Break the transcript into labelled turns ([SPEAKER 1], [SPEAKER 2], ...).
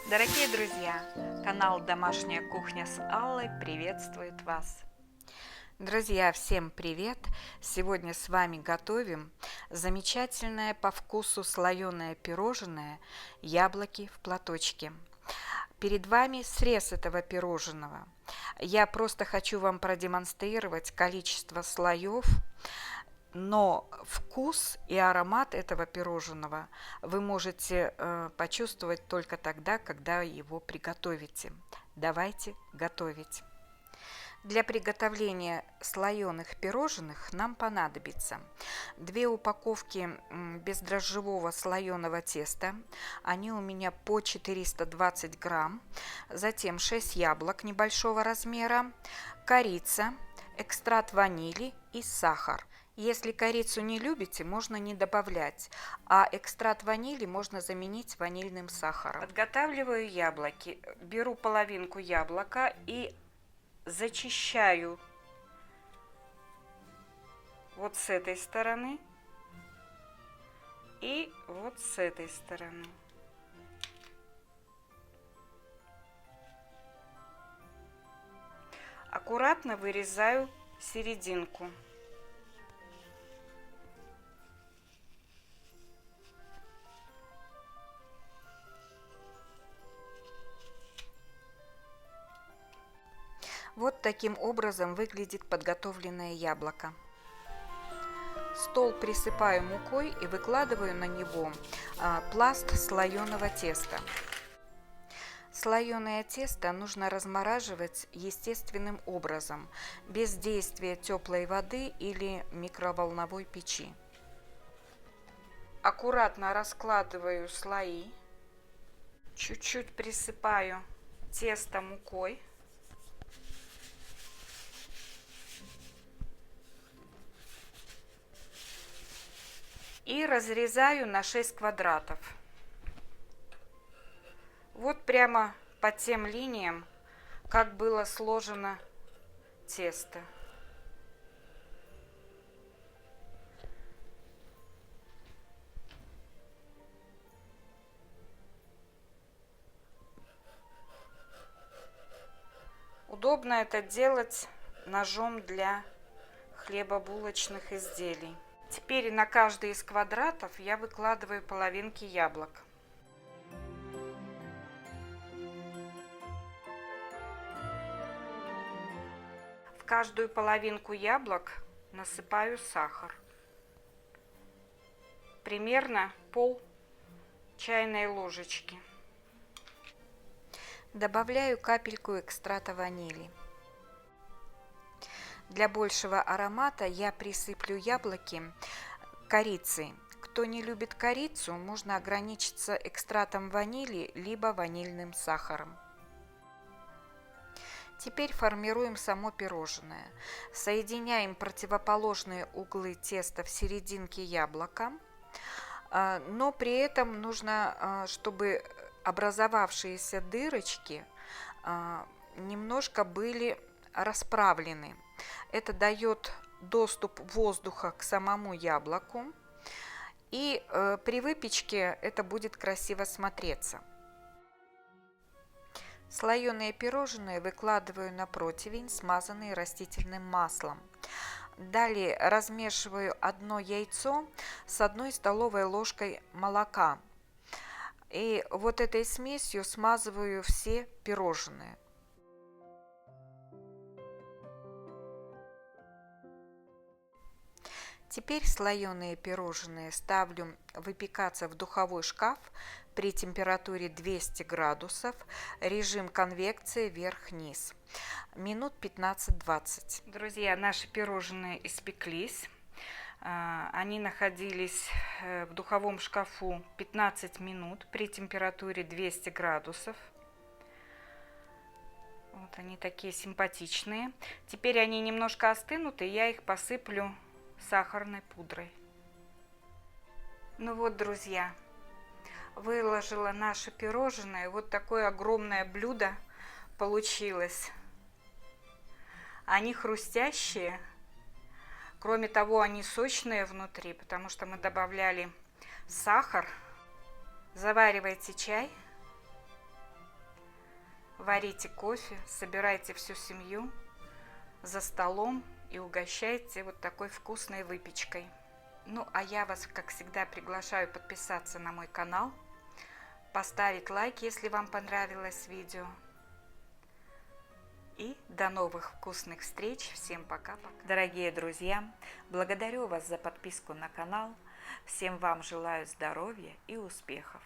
[SPEAKER 1] Дорогие друзья, канал «Домашняя кухня» с Аллой приветствует вас. Друзья, всем привет! Сегодня с вами готовим замечательное по вкусу слоеное пирожное «Яблоки в платочке». Перед вами срез этого пирожного. Я просто хочу вам продемонстрировать количество слоев, но вкус и аромат этого пирожного вы можете почувствовать только тогда, когда его приготовите. Давайте готовить. Для приготовления слоеных пирожных нам понадобится 2 упаковки бездрожжевого слоеного теста, они у меня по 420 грамм, затем 6 яблок небольшого размера, корица, экстракт ванили и сахар. Если корицу не любите, можно не добавлять, а экстракт ванили можно заменить ванильным сахаром. Подготавливаю яблоки. Беру половинку яблока и зачищаю вот с этой стороны и вот с этой стороны. Аккуратно вырезаю серединку. Вот таким образом выглядит подготовленное яблоко. Стол присыпаю мукой и выкладываю на него пласт слоеного теста. Слоеное тесто нужно размораживать естественным образом, без действия теплой воды или микроволновой печи. Аккуратно раскладываю слои, чуть-чуть присыпаю тесто мукой. И разрезаю на 6 квадратов. Вот прямо по тем линиям, как было сложено тесто. Удобно это делать ножом для хлебобулочных изделий. Теперь на каждый из квадратов я выкладываю половинки яблок. В каждую половинку яблок насыпаю сахар. Примерно пол чайной ложечки. Добавляю капельку экстракта ванили. Для большего аромата я присыплю яблоки корицей. Кто не любит корицу, можно ограничиться экстрактом ванили либо ванильным сахаром. Теперь формируем само пирожное. Соединяем противоположные углы теста в серединке яблока, но при этом нужно, чтобы образовавшиеся дырочки немножко были расправлены. Это дает доступ воздуха к самому яблоку, и при выпечке это будет красиво смотреться. Слоеные пирожные выкладываю на противень, смазанный растительным маслом. Далее размешиваю 1 яйцо с 1 столовой ложкой молока. И вот этой смесью смазываю все пирожные. Теперь слоеные пирожные ставлю выпекаться в духовой шкаф при температуре 200 градусов, режим конвекции вверх-вниз, минут 15-20. Друзья, наши пирожные испеклись. Они находились в духовом шкафу 15 минут при температуре 200 градусов. Вот они такие симпатичные. Теперь они немножко остынут, и я их посыплю сахарной пудрой. Ну вот, друзья, выложила наши пирожные. Вот такое огромное блюдо получилось. Они хрустящие. Кроме того, они сочные внутри, потому что мы добавляли сахар. Заваривайте чай. варите кофе, собирайте всю семью за столом и угощайте вот такой вкусной выпечкой. Ну, а я вас, как всегда, приглашаю подписаться на мой канал, поставить лайк, если вам понравилось видео. И до новых вкусных встреч. Всем пока-пока. Дорогие друзья, благодарю вас за подписку на канал. Всем вам желаю здоровья и успехов.